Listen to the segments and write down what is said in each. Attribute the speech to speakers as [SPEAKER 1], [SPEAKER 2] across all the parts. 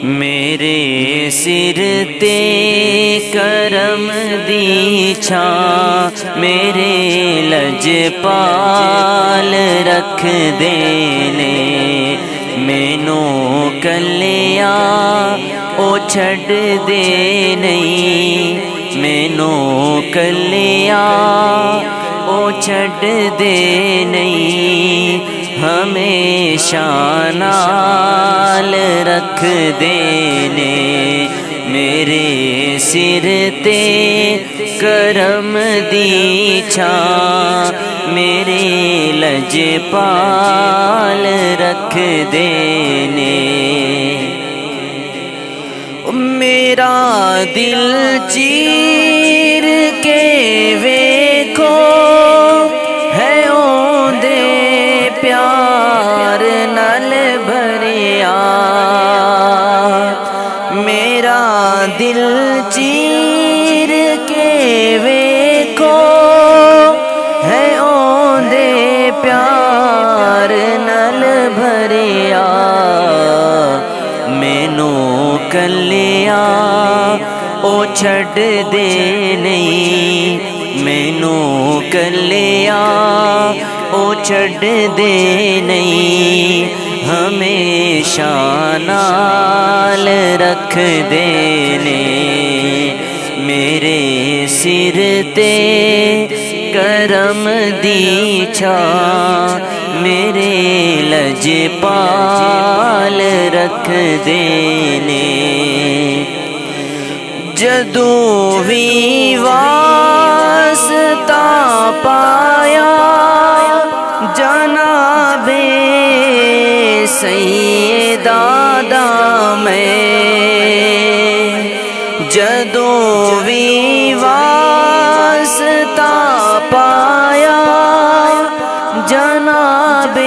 [SPEAKER 1] میرے سر تے کرم دی چھاں میرے لجپال رکھ دینے مینو کلیا او چھڈ دے نہیں مینو کلیا او چھڈ دے نہیں ہمیشہ نال رکھ دینے میرے سر تے کرم دی چھاں میرے لجپال رکھ دینے میرا دل چیر کے ویکھو ہے اوندے پیار نال بھریا میرا دل چیر کے ویکھو ہے اوندے پیار نال بھریا مینو کلیا او چھڈ دے نہیں مینو کلیا او چھڈ دے نہیں ہمیشہ نال رکھ دینے میرے سر تے کرم دی چھاں میرے لجپال رکھ دینے جدوں وی واسطہ پایا جناب سیدہ دا میں جدوں وی واسطہ پایا جناب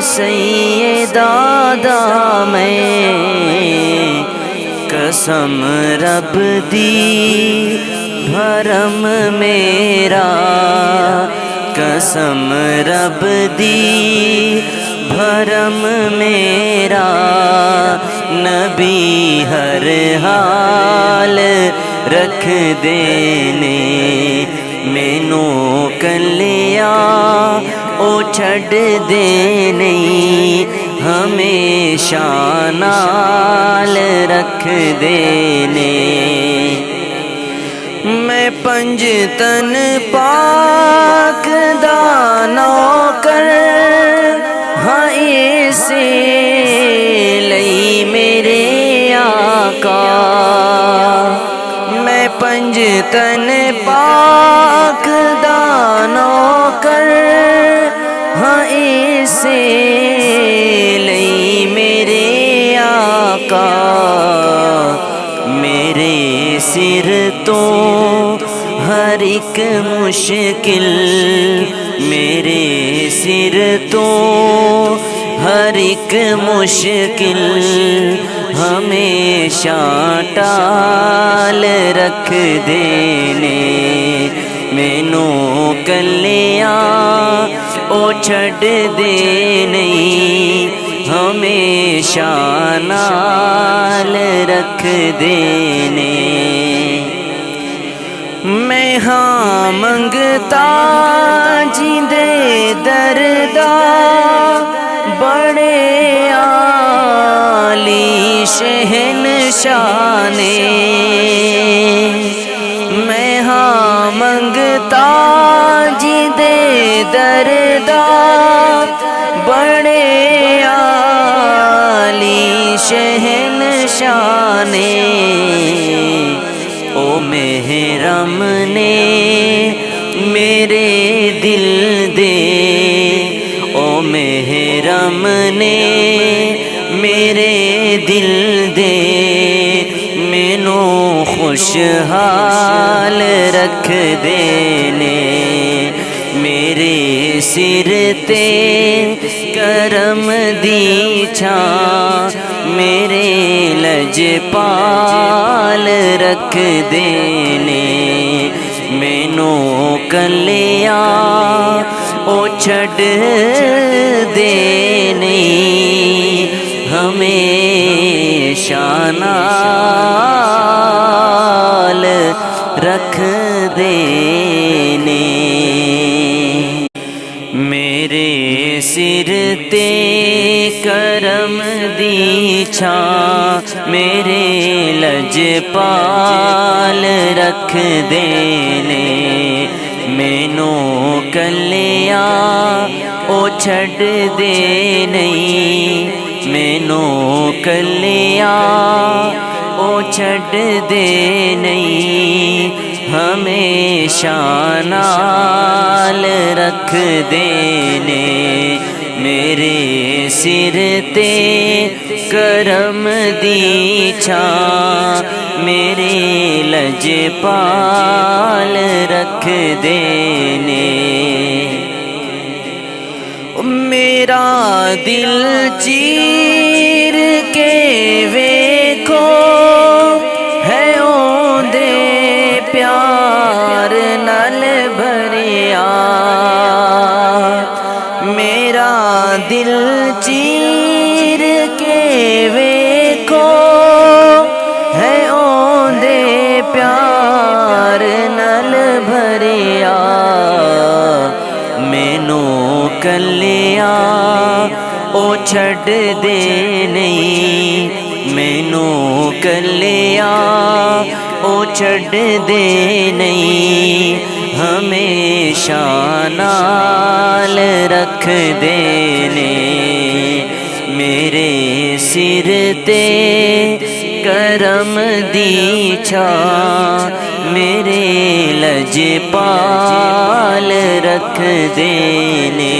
[SPEAKER 1] سیدہ دا میں قسم رب دی بھرم میرا قسم رب دی بھرم میرا نبی ہر حال رکھ دینے مینو کلیا او چھڈ دے نہیں ہمیشہ نال رکھ دینے میں پنجتن پاک دا نوکر ہاں اسے لئی میرے آقا میں پنجتن پاک دا نوکر ہاں اسے لئی میرے آقا میرے سر تو ہر ایک مشکل میرے سر تو ہر ایک مشکل ہمیشہ ٹال رکھ دینے مینو کلیا او چھڈ دے نہیں ہمیشہ نال رکھ دینے میں ہاں منگتا جیندے دردا بڑے عالی شہنشاہ نے میں ہاں منگتا جیندے دردا بڑے عالی شہنشاہ نے او محرم نے میرے دل دے او محرم نے میرے دل دے مینو خوشحال رکھ دینے میرے سر تے کرم دی چھاں میرے لجپال رکھ دینے مینو کلیا او چھڈ دے نہیں ہمیں شانال رکھ دینے میرے سر تے کرم دی چھاں میرے لجپال رکھ دینے مینوں کلیا او چھڈ دے نہیں مینوں کلیا او چھڈ دے نہیں ہمیشہ نال رکھ دینے میرے سر تے کرم دی چھاں میرے لجپال رکھ دینے میرا دل چیر کے ویکھو ہے اوندے پیار نال بھریا میرا دل چیر کے ویکھو ہے اوندے پیار نال بھریا مینوں کلیا او چھڈ دے نہیں مینوں کلیا او چھڈ دے نہیں ہمیشہ نال رکھ دینے میرے سر تے کرم دی چھاں میرے لجپال رکھ دینے